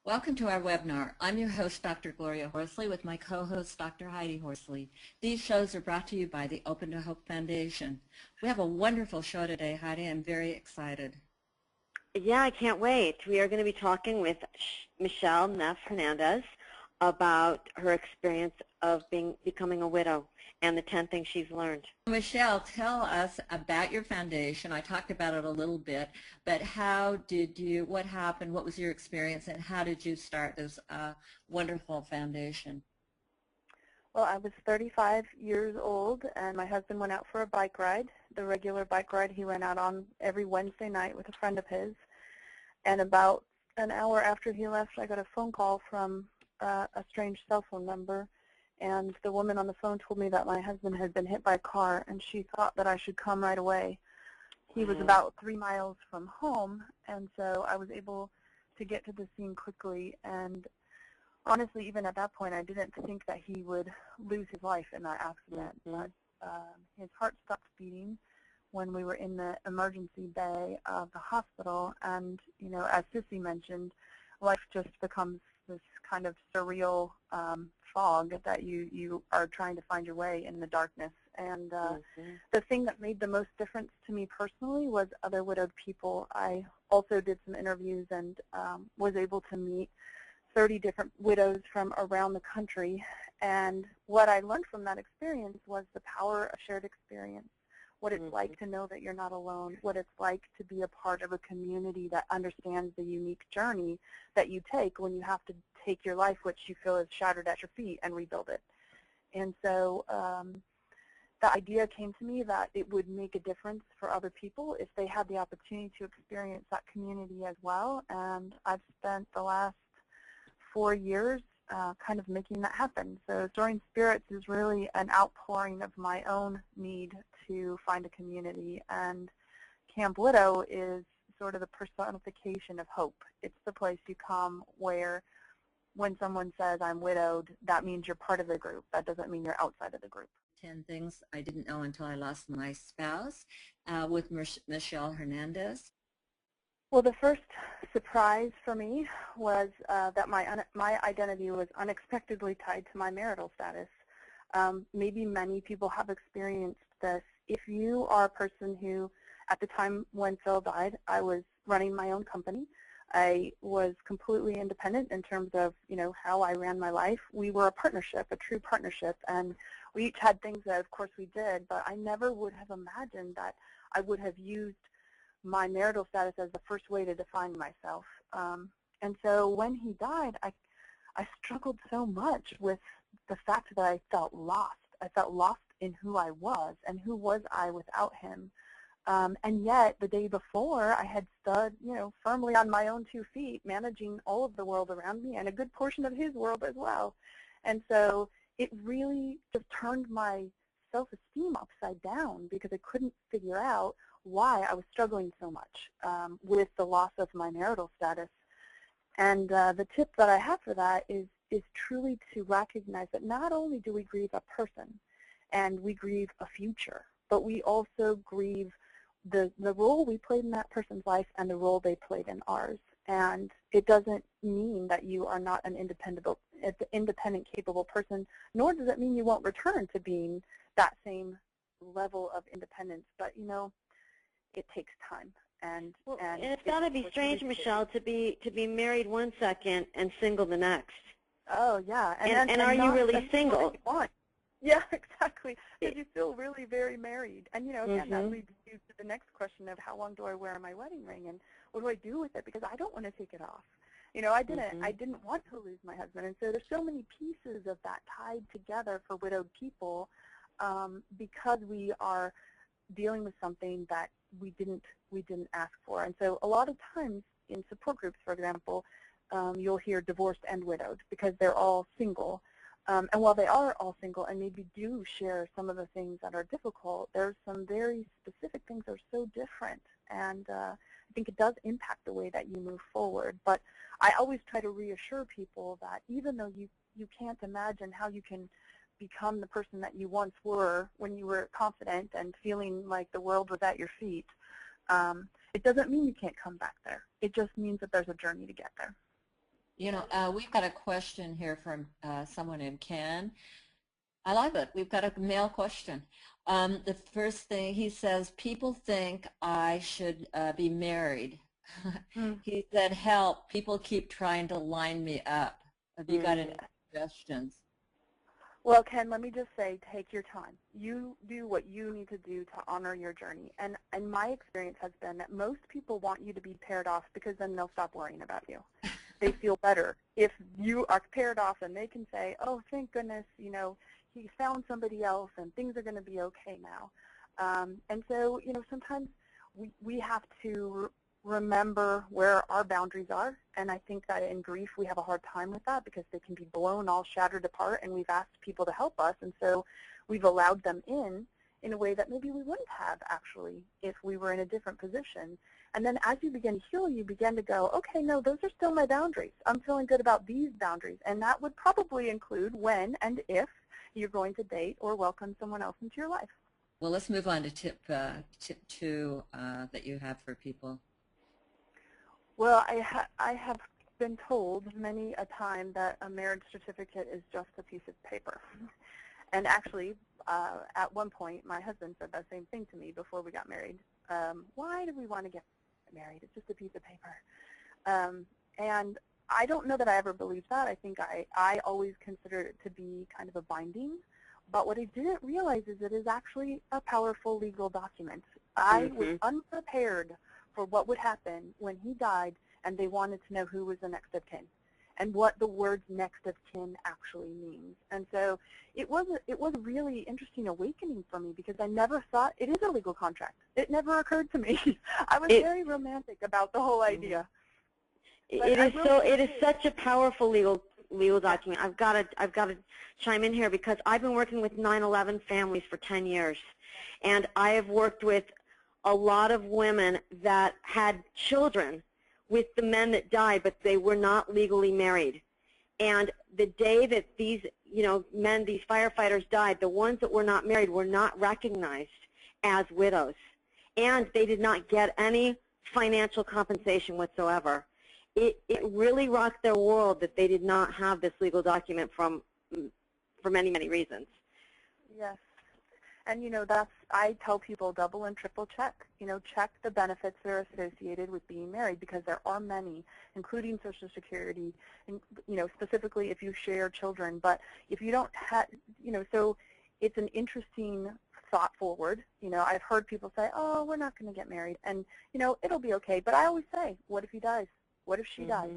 Welcome to our webinar. I'm your host, Dr. Gloria Horsley, with my co-host, Dr. Heidi Horsley. These shows are brought to you by the Open to Hope Foundation. We have a wonderful show today, Heidi. I'm very excited. Yeah, I can't wait. We are going to be talking with Michele Neff Hernandez about her experience of becoming a widow and the 10 things she's learned. Michele, tell us about your foundation. I talked about it a little bit, but what happened, what was your experience, and how did you start this wonderful foundation? Well, I was 35 years old, and my husband went out for a bike ride, the regular bike ride he went out on every Wednesday night with a friend of his. And about an hour after he left, I got a phone call from a strange cell phone number, and the woman on the phone told me that my husband had been hit by a car, and she thought that I should come right away. He was about 3 miles from home, and so I was able to get to the scene quickly. And honestly, even at that point, I didn't think that he would lose his life in that accident. But his heart stopped beating when we were in the emergency bay of the hospital. And, you know, as Sissy mentioned, life just becomes this kind of surreal fog that you are trying to find your way in the darkness. And the thing that made the most difference to me personally was other widowed people. I also did some interviews and was able to meet 30 different widows from around the country. And what I learned from that experience was the power of shared experience, what it's like to know that you're not alone, what it's like to be a part of a community that understands the unique journey that you take when you have to take your life, which you feel is shattered at your feet, and rebuild it. And so the idea came to me that it would make a difference for other people if they had the opportunity to experience that community as well. And I've spent the last 4 years kind of making that happen. So Soaring Spirits is really an outpouring of my own need to find a community, and Camp Widow is sort of the personification of hope. It's the place you come where when someone says, I'm widowed, that means you're part of the group. That doesn't mean you're outside of the group. 10 things I didn't know until I lost my spouse with Michele Hernandez. Well, the first surprise for me was that my identity was unexpectedly tied to my marital status. Maybe many people have experienced this. If you are a person who, at the time when Phil died, I was running my own company. I was completely independent in terms of, you know, how I ran my life. We were a partnership, a true partnership, and we each had things that, of course, we did, but I never would have imagined that I would have used my marital status as the first way to define myself. And so when he died, I struggled so much with the fact that I felt lost. I felt lost in who I was, and who was I without him. And yet, the day before, I had stood, you know, firmly on my own 2 feet, managing all of the world around me and a good portion of his world as well. And so it really just turned my self-esteem upside down, because I couldn't figure out why I was struggling so much with the loss of my marital status. And the tip that I have for that is truly to recognize that not only do we grieve a person and we grieve a future, but we also grieve the role we played in that person's life and the role they played in ours. And it doesn't mean that you are not an independent, capable person, nor does it mean you won't return to being that same level of independence. But, you know, it takes time. And it's got to be strange, Michele, to be married one second and single the next. Oh, yeah. And are you really single? Yeah, exactly. Because you feel really very married. And, you know, again, that leads you to the next question of how long do I wear my wedding ring, and what do I do with it? Because I don't want to take it off. You know, I didn't want to lose my husband. And so there's so many pieces of that tied together for widowed people because we are dealing with something that we didn't ask for. And so a lot of times in support groups, for example, you'll hear divorced and widowed because they're all single. And while they are all single and maybe do share some of the things that are difficult, there's some very specific things that are so different. And I think it does impact the way that you move forward. But I always try to reassure people that even though you can't imagine how you can become the person that you once were when you were confident and feeling like the world was at your feet, it doesn't mean you can't come back there. It just means that there's a journey to get there. We've got a question here from someone named Ken. I love it. We've got a male question. The first thing he says, people think I should be married. He said, help, people keep trying to line me up. Have you got any suggestions? Well, Ken, let me just say, take your time. You do what you need to do to honor your journey. And my experience has been that most people want you to be paired off because then they'll stop worrying about you. They feel better if you are paired off and they can say, oh, thank goodness, he found somebody else and things are going to be okay now. And so, sometimes we have to remember where our boundaries are, and I think that in grief we have a hard time with that because they can be blown all shattered apart, and we've asked people to help us, and so we've allowed them in a way that maybe we wouldn't have actually if we were in a different position. And then as you begin to heal, you begin to go, okay, no, those are still my boundaries. I'm feeling good about these boundaries, and that would probably include when and if you're going to date or welcome someone else into your life. Well, let's move on to tip 2 that you have for people. Well, I have been told many a time that a marriage certificate is just a piece of paper. And actually, at one point, my husband said that same thing to me before we got married. Why do we want to get married? It's just a piece of paper. And I don't know that I ever believed that. I think I always considered it to be kind of a binding. But what I didn't realize is it is actually a powerful legal document. I was unprepared for what would happen when he died and they wanted to know who was the next of kin and what the words next of kin actually means. And so it was a really interesting awakening for me because I never thought it is a legal contract. It never occurred to me. I was very romantic about the whole idea. It is such a powerful legal document. I've got to chime in here because I've been working with 9/11 families for 10 years, and I have worked with a lot of women that had children with the men that died, but they were not legally married. And the day that these men, these firefighters died, the ones that were not married were not recognized as widows, and they did not get any financial compensation whatsoever. It really rocked their world that they did not have this legal document for many, many reasons. Yes. And, I tell people double and triple check. Check the benefits that are associated with being married because there are many, including Social Security, and, specifically if you share children. But if you don't have, so it's an interesting thought forward. I've heard people say, oh, we're not going to get married. And, it'll be okay. But I always say, what if he dies? What if she dies?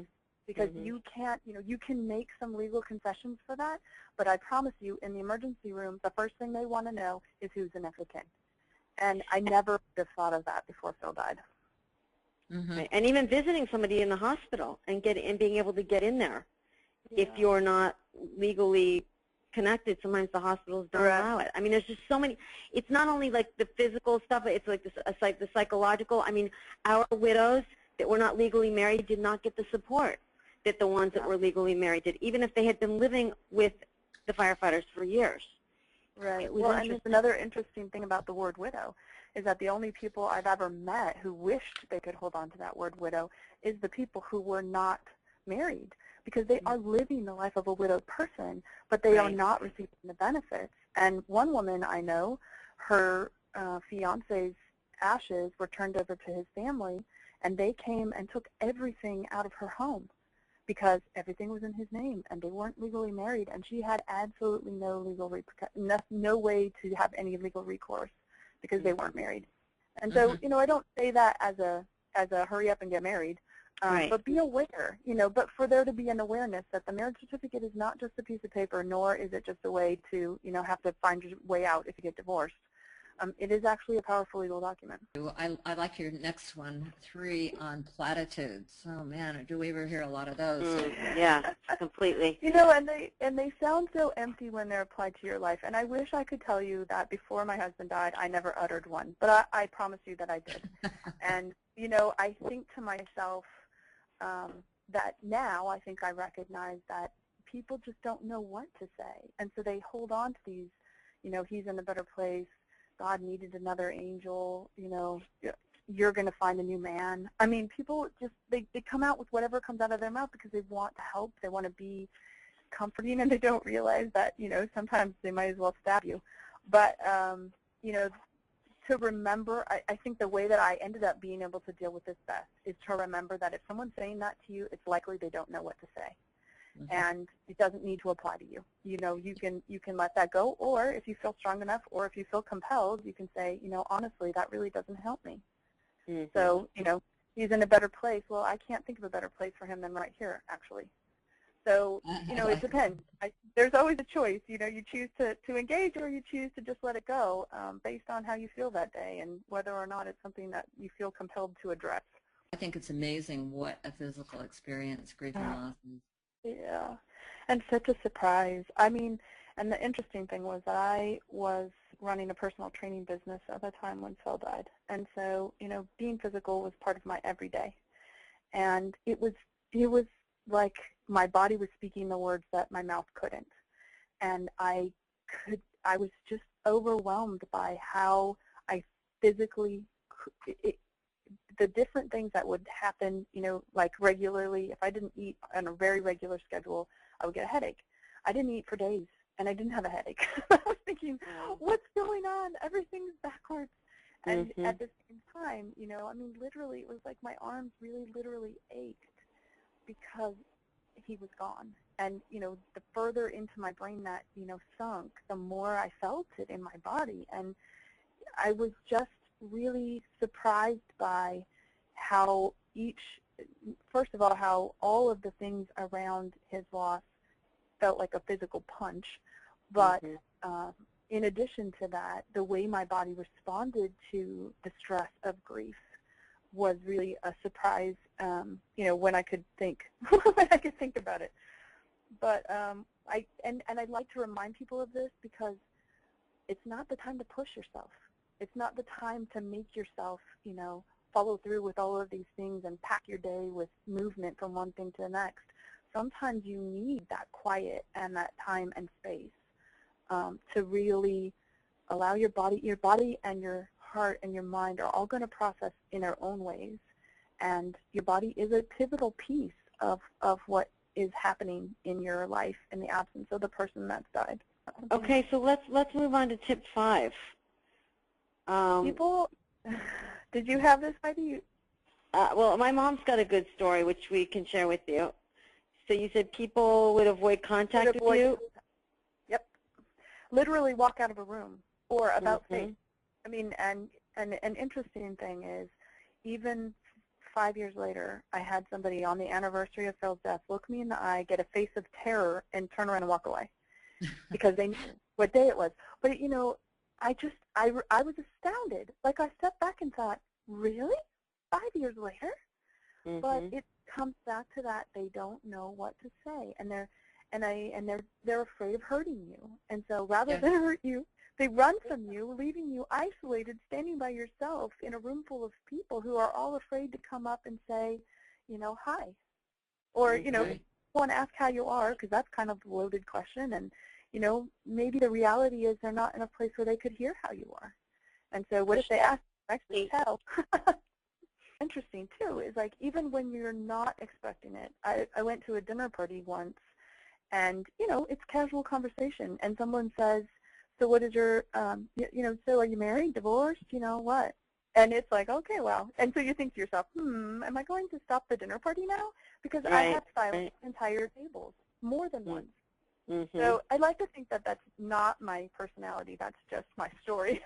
Because you can't, you can make some legal concessions for that, but I promise you, in the emergency room, the first thing they want to know is who's the next of kin. And I never would have thought of that before Phil died. Right. And even visiting somebody in the hospital and being able to get in there, if you're not legally connected, sometimes the hospitals don't allow it. I mean, there's just so many. It's not only like the physical stuff; it's like the psychological. I mean, our widows that were not legally married did not get the support that the ones that were legally married did, even if they had been living with the firefighters for years. Right. Well, and there's another interesting thing about the word widow is that the only people I've ever met who wished they could hold on to that word widow is the people who were not married, because they are living the life of a widowed person, but they are not receiving the benefits. And one woman I know, her fiance's ashes were turned over to his family, and they came and took everything out of her home, because everything was in his name, and they weren't legally married, and she had absolutely no legal no way to have any legal recourse because they weren't married. And so, I don't say that as a hurry up and get married, but be aware, but for there to be an awareness that the marriage certificate is not just a piece of paper, nor is it just a way to, have to find your way out if you get divorced. It is actually a powerful legal document. I like your next one, 3 on platitudes. Oh man, do we ever hear a lot of those? Yeah, completely. And they sound so empty when they're applied to your life. And I wish I could tell you that before my husband died, I never uttered one. But I promise you that I did. And, I think to myself that now I think I recognize that people just don't know what to say. And so they hold on to these, he's in a better place. God needed another angel, you're going to find a new man. I mean, people just, they come out with whatever comes out of their mouth because they want to help. They want to be comforting, and they don't realize that, sometimes they might as well stab you. But, to remember, I think the way that I ended up being able to deal with this best is to remember that if someone's saying that to you, it's likely they don't know what to say. Mm-hmm. And it doesn't need to apply to you. You can let that go, or if you feel strong enough, or if you feel compelled, you can say, honestly, that really doesn't help me. Mm-hmm. So, he's in a better place. Well, I can't think of a better place for him than right here, actually. So, it depends. There's always a choice. You choose to engage, or you choose to just let it go based on how you feel that day and whether or not it's something that you feel compelled to address. I think it's amazing what a physical experience grief and loss is. Yeah, and such a surprise. I mean, and the interesting thing was that I was running a personal training business at the time when Phil died. And so, being physical was part of my everyday. And it was like my body was speaking the words that my mouth couldn't. And I was just overwhelmed by how I physically, the different things that would happen, like regularly. If I didn't eat on a very regular schedule, I would get a headache. I didn't eat for days, and I didn't have a headache. I was thinking, what's going on? Everything's backwards. And at the same time, literally, it was like my arms really literally ached because he was gone. And, the further into my brain that, sunk, the more I felt it in my body. And I was just really surprised by how first of all, how all of the things around his loss felt like a physical punch. But in addition to that, the way my body responded to the stress of grief was really a surprise, when I could think, when I could think about it. But I'd like to remind people of this because it's not the time to push yourself. It's not the time to make yourself, follow through with all of these things and pack your day with movement from one thing to the next. Sometimes you need that quiet and that time and space to really allow your body and your heart and your mind are all going to process in their own ways. And your body is a pivotal piece of what is happening in your life in the absence of the person that's died. Okay, so let's move on to tip 5. People, did you have this, Heidi? Well, my mom's got a good story, which we can share with you. So you said people would avoid contact with you? Yep. Literally walk out of a room or about face. I mean, and an interesting thing is, even 5 years later, I had somebody on the anniversary of Phil's death look me in the eye, get a face of terror, and turn around and walk away because they knew what day it was. But, I was astounded. Like, I stepped back and thought, really? 5 years later? But it comes back to that they don't know what to say, and they're afraid of hurting you. And so rather than hurt you, they run from you, leaving you isolated, standing by yourself in a room full of people who are all afraid to come up and say, hi. Or, want to ask how you are, because that's kind of a loaded question. And, maybe the reality is they're not in a place where they could hear how you are. And so what if they ask, actually tell? Interesting, too, is like even when you're not expecting it. I went to a dinner party once, and, it's casual conversation, and someone says, so what is your, so are you married, divorced, what? And it's like, okay, well, and so you think to yourself, am I going to stop the dinner party now? Because I have silenced entire tables, more than once. So I'd like to think that that's not my personality, that's just my story.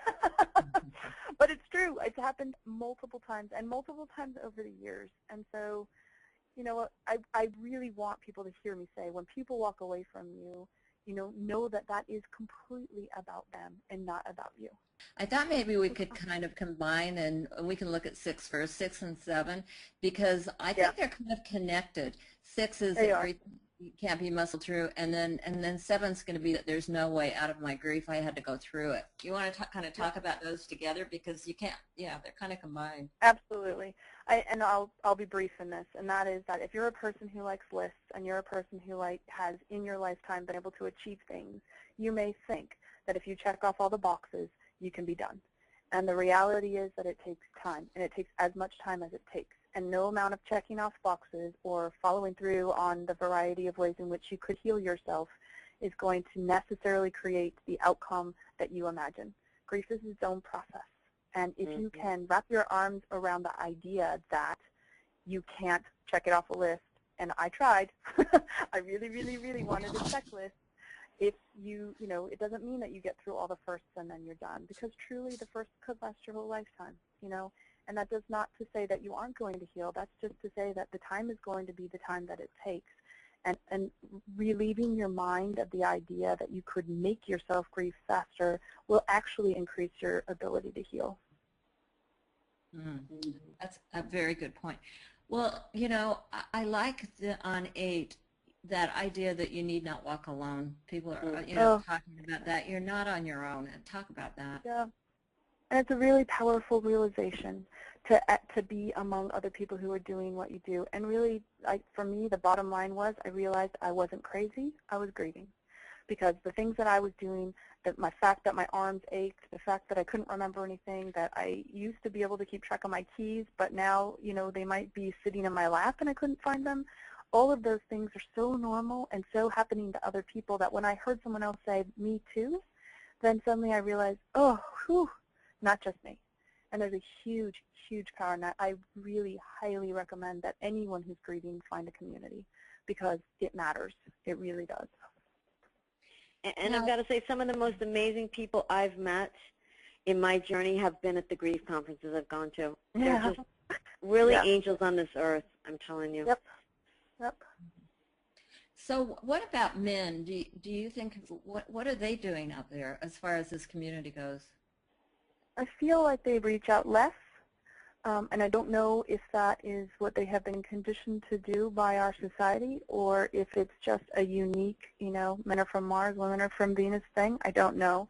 But it's true, it's happened multiple times, and multiple times over the years. And so, I really want people to hear me say, when people walk away from you, know that that is completely about them and not about you. I thought maybe we could kind of combine, and we can look at 6 first, 6 and 7, because I think they're kind of connected. 6 is everything can't be muscled through, and then 7's going to be that there's no way out of my grief. I had to go through it. You want to kind of talk about those together, because you can't. Yeah, they're kind of combined. Absolutely. I'll be brief in this, and that is that if you're a person who likes lists and you're a person who has in your lifetime been able to achieve things, you may think that if you check off all the boxes, you can be done. And the reality is that it takes time, and it takes as much time as it takes. And no amount of checking off boxes or following through on the variety of ways in which you could heal yourself is going to necessarily create the outcome that you imagine. Grief is its own process. And if you can wrap your arms around the idea that you can't check it off a list, and I tried. I really, really, really wanted a checklist. If you know, it doesn't mean that you get through all the firsts and then you're done, because truly the first could last your whole lifetime, you know. And that does not to say that you aren't going to heal. That's just to say that the time is going to be the time that it takes. And relieving your mind of the idea that you could make yourself grieve faster will actually increase your ability to heal. That's a very good point. Well, you know, I like on 8, that idea that you need not walk alone. People are, you know, talking about that. You're not on your own. And talk about that. Yeah. And it's a really powerful realization to be among other people who are doing what you do. And really, for me, the bottom line was I realized I wasn't crazy. I was grieving. Because the things that I was doing, the fact that my arms ached, the fact that I couldn't remember anything, that I used to be able to keep track of my keys, but now, you know, they might be sitting in my lap and I couldn't find them. All of those things are so normal and so happening to other people that when I heard someone else say, me too, then suddenly I realized, oh, whew, not just me. And there's a huge, huge power in that. I really highly recommend that anyone who's grieving find a community because it matters. It really does. And I've got to say, some of the most amazing people I've met in my journey have been at the grief conferences I've gone to. Yeah. They're just really angels on this earth, I'm telling you. Yep. Yep. So what about men? Do you think, what are they doing out there as far as this community goes? I feel like they reach out less, and I don't know if that is what they have been conditioned to do by our society or if it's just a unique, you know, men are from Mars, women are from Venus thing. I don't know.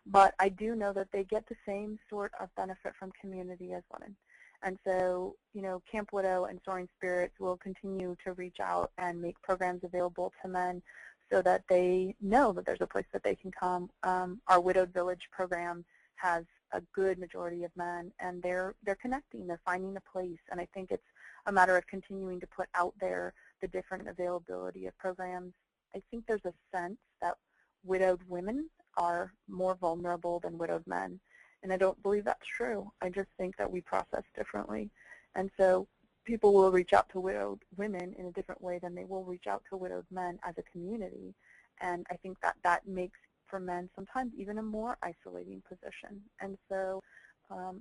But I do know that they get the same sort of benefit from community as women. And so, you know, Camp Widow and Soaring Spirits will continue to reach out and make programs available to men so that they know that there's a place that they can come. Our Widowed Village program has a good majority of men, and they're connecting, they're finding a place, and I think it's a matter of continuing to put out there the different availability of programs. I think there's a sense that widowed women are more vulnerable than widowed men, and I don't believe that's true. I just think that we process differently, and so people will reach out to widowed women in a different way than they will reach out to widowed men as a community, and I think that that makes for men sometimes even a more isolating position. And so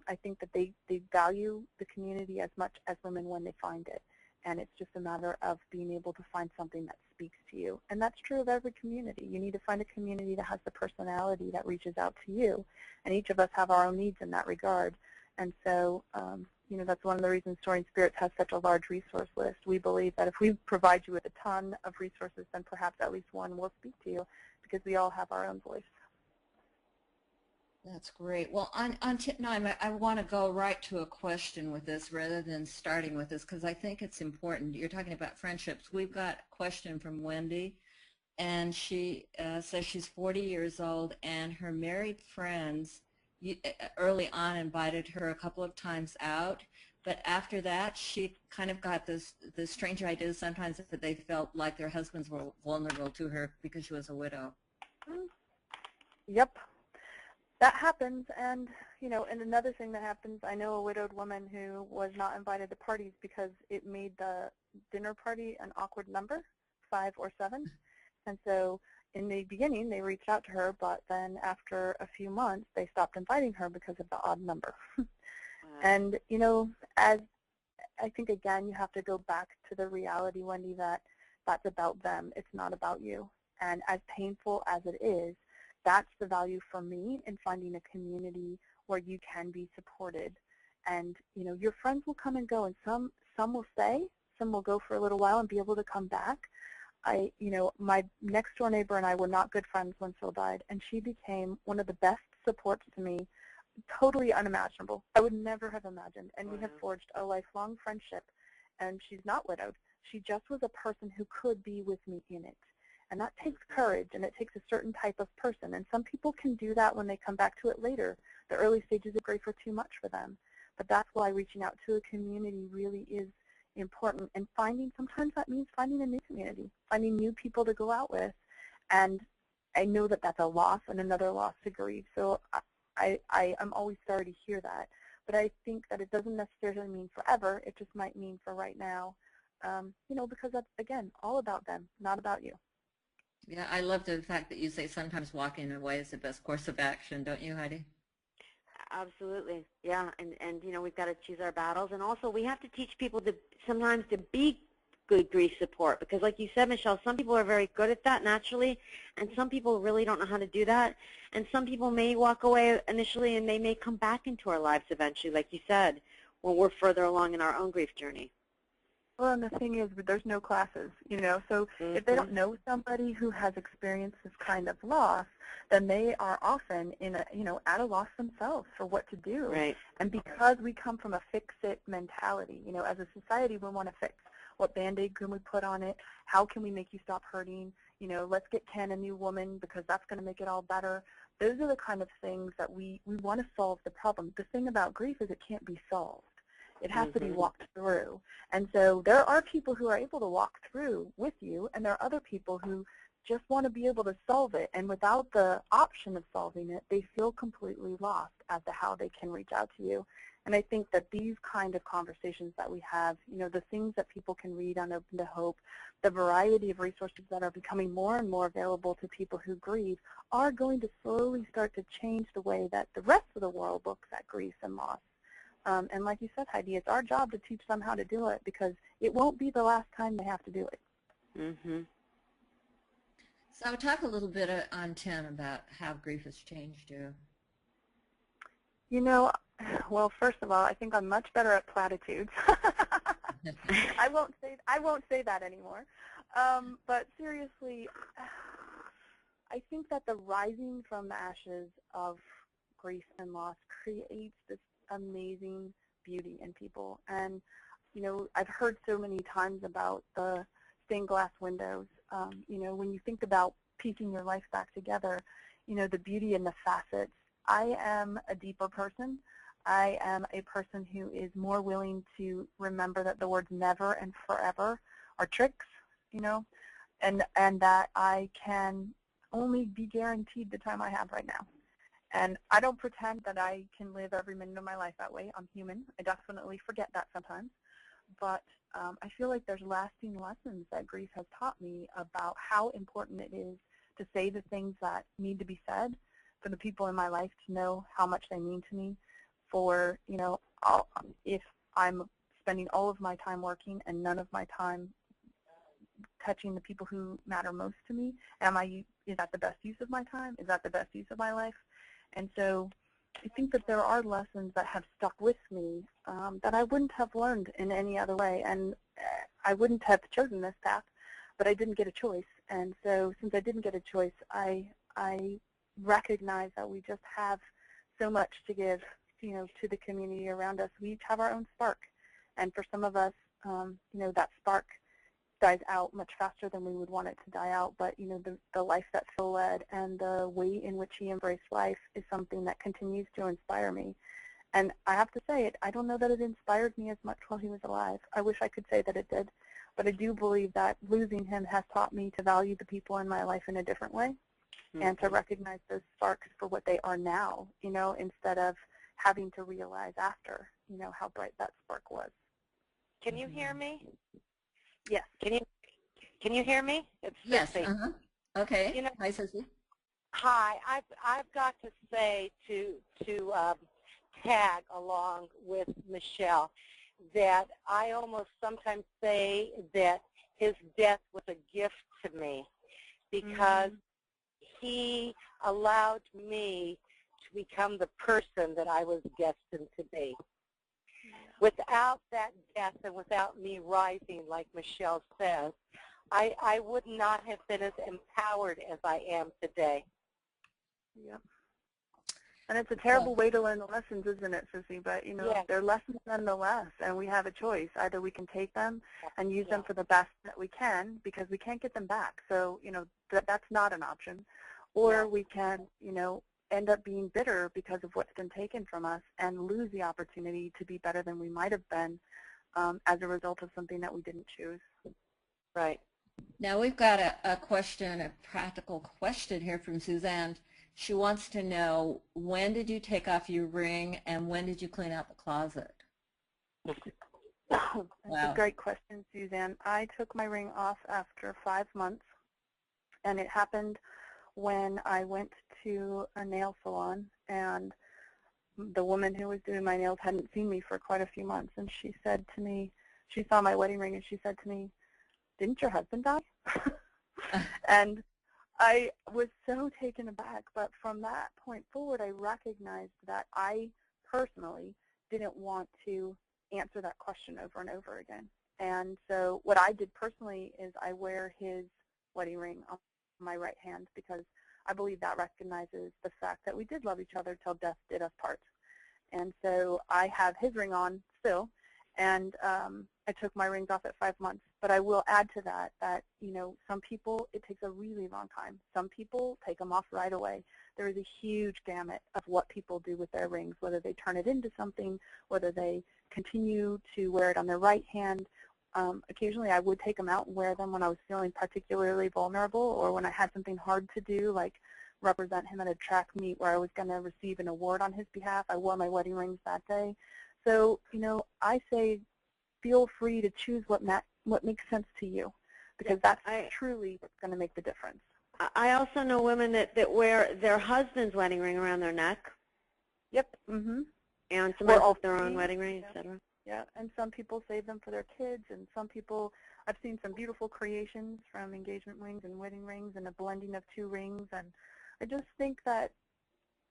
I think that they value the community as much as women when they find it. And it's just a matter of being able to find something that speaks to you. And that's true of every community. You need to find a community that has the personality that reaches out to you. And each of us have our own needs in that regard. And so, you know, that's one of the reasons Soaring Spirits has such a large resource list. We believe that if we provide you with a ton of resources, then perhaps at least one will speak to you, because we all have our own voice. That's great. Well, on tip 9, I want to go right to a question with this rather than starting with this, because I think it's important. You're talking about friendships. We've got a question from Wendy, and she says she's 40 years old, and her married friends early on invited her a couple of times out, but after that she kind of got this strange idea sometimes that they felt like their husbands were vulnerable to her because she was a widow. Yep, that happens. And you know, and another thing that happens, I know a widowed woman who was not invited to parties because it made the dinner party an awkward number, 5 or 7, and so in the beginning, they reached out to her, but then after a few months, they stopped inviting her because of the odd number. And, you know, as I think, again, you have to go back to the reality, Wendy, that that's about them. It's not about you. And as painful as it is, that's the value for me in finding a community where you can be supported. And, you know, your friends will come and go, and some will stay, some will go for a little while and be able to come back. You know, my next door neighbor and I were not good friends when Phil died, and she became one of the best supports to me, totally unimaginable. I would never have imagined, and we have forged a lifelong friendship, and she's not widowed. She just was a person who could be with me in it, And that takes courage, and it takes a certain type of person. And some people can do that when they come back to it later. The early stages of grief are too much for them. But that's why reaching out to a community really is important. And sometimes that means finding a new community, finding new people to go out with. And I know that that's a loss and another loss to grieve. So I'm always sorry to hear that. But I think that it doesn't necessarily mean forever. It just might mean for right now, because that's, again, all about them, not about you. Yeah, I love the fact that you say sometimes walking away is the best course of action, don't you, Heidi? Absolutely, yeah, and we've got to choose our battles, and also we have to teach people sometimes to be good grief support, because like you said, Michele, some people are very good at that naturally, and some people really don't know how to do that, and some people may walk away initially and they may come back into our lives eventually, like you said, when we're further along in our own grief journey. Well, and the thing is, there's no classes, so if they don't know somebody who has experienced this kind of loss, then they are often at a loss themselves for what to do. Right. And because we come from a fix-it mentality, as a society, we want to fix. What Band-Aid can we put on it? How can we make you stop hurting? Let's get Ken a new woman because that's going to make it all better. Those are the kind of things that we want to solve the problem. The thing about grief is it can't be solved. It has to be walked through. And so there are people who are able to walk through with you, and there are other people who just want to be able to solve it. And without the option of solving it, they feel completely lost as to how they can reach out to you. And I think that these kind of conversations that we have, the things that people can read on Open to Hope, the variety of resources that are becoming more and more available to people who grieve are going to slowly start to change the way that the rest of the world looks at grief and loss. And like you said, Heidi, it's our job to teach them how to do it because it won't be the last time they have to do it. Mm-hmm. So talk a little bit on 10 about how grief has changed you. Well, first of all, I think I'm much better at platitudes. I won't say that anymore. But seriously, I think that the rising from the ashes of grief and loss creates this amazing beauty in people. And I've heard so many times about the stained glass windows. When you think about piecing your life back together, the beauty and the facets. I am a deeper person. I am a person who is more willing to remember that the words never and forever are tricks, and that I can only be guaranteed the time I have right now. And I don't pretend that I can live every minute of my life that way. I'm human. I definitely forget that sometimes. But I feel like there's lasting lessons that grief has taught me about how important it is to say the things that need to be said, for the people in my life to know how much they mean to me, for, if I'm spending all of my time working and none of my time touching the people who matter most to me, is that the best use of my time? Is that the best use of my life? And so I think that there are lessons that have stuck with me that I wouldn't have learned in any other way. And I wouldn't have chosen this path, but I didn't get a choice. And so since I didn't get a choice, I recognize that we just have so much to give, to the community around us. We each have our own spark. And for some of us, that spark dies out much faster than we would want it to die out, but the life that Phil led and the way in which he embraced life is something that continues to inspire me. And I have to say, I don't know that it inspired me as much while he was alive. I wish I could say that it did, but I do believe that losing him has taught me to value the people in my life in a different way, and to recognize those sparks for what they are now, instead of having to realize after, how bright that spark was. Can you hear me? Yes. Can you hear me? It's Yes. Sissy. Okay. Hi, Sissy. Hi. I've got to say to tag along with Michele that I almost sometimes say that his death was a gift to me because he allowed me to become the person that I was destined to be. Without that death and without me rising, like Michele says, I would not have been as empowered as I am today. Yep. And it's a terrible way to learn the lessons, isn't it, Sissy? But, you know, they're lessons nonetheless, and we have a choice. Either we can take them and use them for the best that we can, because we can't get them back. So, you know, that's not an option. Or we can, you know, end up being bitter because of what's been taken from us and lose the opportunity to be better than we might have been as a result of something that we didn't choose. Right. Now we've got a question, a practical question here from Suzanne. She wants to know, when did you take off your ring and when did you clean out the closet? That's a great question, Suzanne. I took my ring off after 5 months, and it happened when I went to a nail salon, and the woman who was doing my nails hadn't seen me for quite a few months, and she said to me, she saw my wedding ring, and she said to me, "Didn't your husband die?" And I was so taken aback, but from that point forward, I recognized that I personally didn't want to answer that question over and over again. And so what I did personally is I wear his wedding ring on my right hand, because I believe that recognizes the fact that we did love each other till death did us part. And so I have his ring on still, and I took my rings off at 5 months. But I will add to that that, you know, some people, it takes a really long time. Some people take them off right away. There is a huge gamut of what people do with their rings, whether they turn it into something, whether they continue to wear it on their right hand. Occasionally I would take them out and wear them when I was feeling particularly vulnerable, or when I had something hard to do, like represent him at a track meet where I was going to receive an award on his behalf. I wore my wedding rings that day. So, you know, I say feel free to choose what makes sense to you, because that's truly what's going to make the difference. I also know women that wear their husband's wedding ring around their neck. Yep. Mm-hmm. And sometimes their own wedding ring, etc. Yeah, and some people save them for their kids, and some people, I've seen some beautiful creations from engagement rings and wedding rings and a blending of 2 rings, and I just think that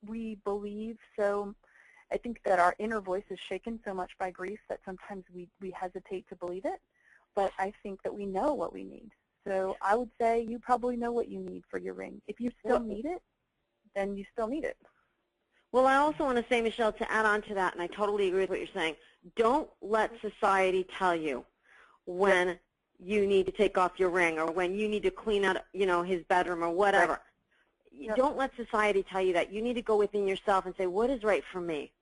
we believe so. I think that our inner voice is shaken so much by grief that sometimes we hesitate to believe it, but I think that we know what we need. So I would say you probably know what you need for your ring. If you still need it, then you still need it. Well, I also want to say, Michele, to add on to that, and I totally agree with what you're saying, don't let society tell you when you need to take off your ring or when you need to clean out, you know, his bedroom or whatever. Right. Don't let society tell you that. You need to go within yourself and say, what is right for me?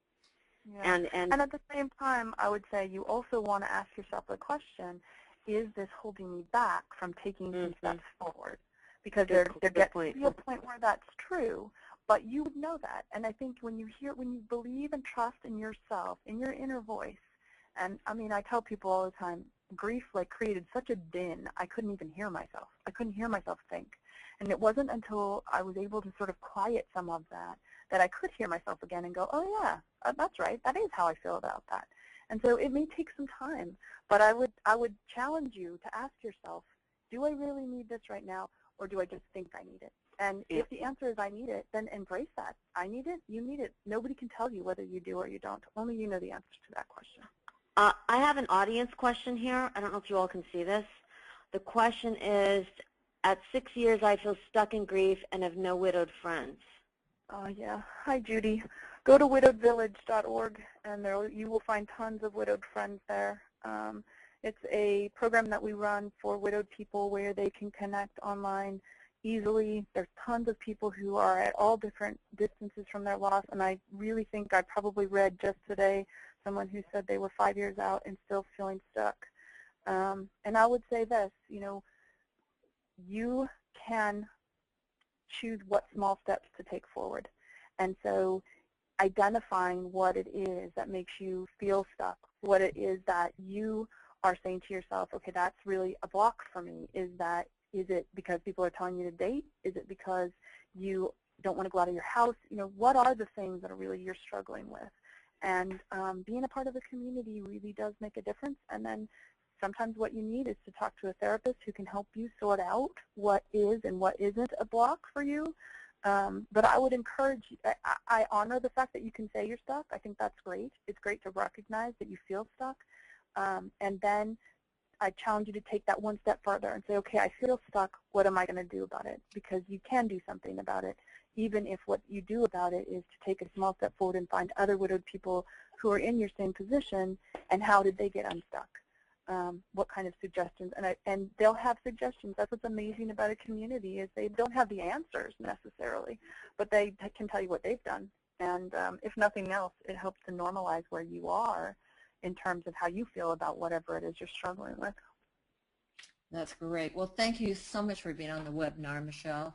Yeah. And at the same time, I would say you also want to ask yourself the question, is this holding me back from taking some steps forward? Because there gets to be a point where that's true, but you would know that. And I think when you believe and trust in yourself, in your inner voice, and I mean, I tell people all the time, grief created such a din, I couldn't even hear myself. I couldn't hear myself think. And it wasn't until I was able to sort of quiet some of that I could hear myself again and go, oh yeah, that's right, that is how I feel about that. And so it may take some time, but I would challenge you to ask yourself, do I really need this right now, or do I just think I need it? And if the answer is I need it, then embrace that. I need it, you need it. Nobody can tell you whether you do or you don't. Only you know the answer to that question. I have an audience question here. I don't know if you all can see this. The question is, at 6 years I feel stuck in grief and have no widowed friends. Oh, yeah. Hi, Judy. Go to widowedvillage.org, and you will find tons of widowed friends there. It's a program that we run for widowed people where they can connect online easily. There's tons of people who are at all different distances from their loss, and I really think I probably read just today someone who said they were 5 years out and still feeling stuck. And I would say this, you know, you can choose what small steps to take forward. And so identifying what it is that makes you feel stuck, what it is that you are saying to yourself, okay, that's really a block for me. Is it because people are telling you to date? Is it because you don't want to go out of your house? You know, what are the things that are really you're struggling with? And being a part of a community really does make a difference. And then sometimes what you need is to talk to a therapist who can help you sort out what is and what isn't a block for you. But I would encourage, I honor the fact that you can say you're stuck. I think that's great. It's great to recognize that you feel stuck. And then I challenge you to take that one step further and say, okay, I feel stuck. What am I going to do about it? Because you can do something about it. even if what you do about it is to take a small step forward and find other widowed people who are in your same position, and how did they get unstuck? What kind of suggestions? And they'll have suggestions. That's what's amazing about a community, is they don't have the answers necessarily, but they can tell you what they've done. And if nothing else, it helps to normalize where you are in terms of how you feel about whatever it is you're struggling with. That's great. Well, thank you so much for being on the webinar, Michele.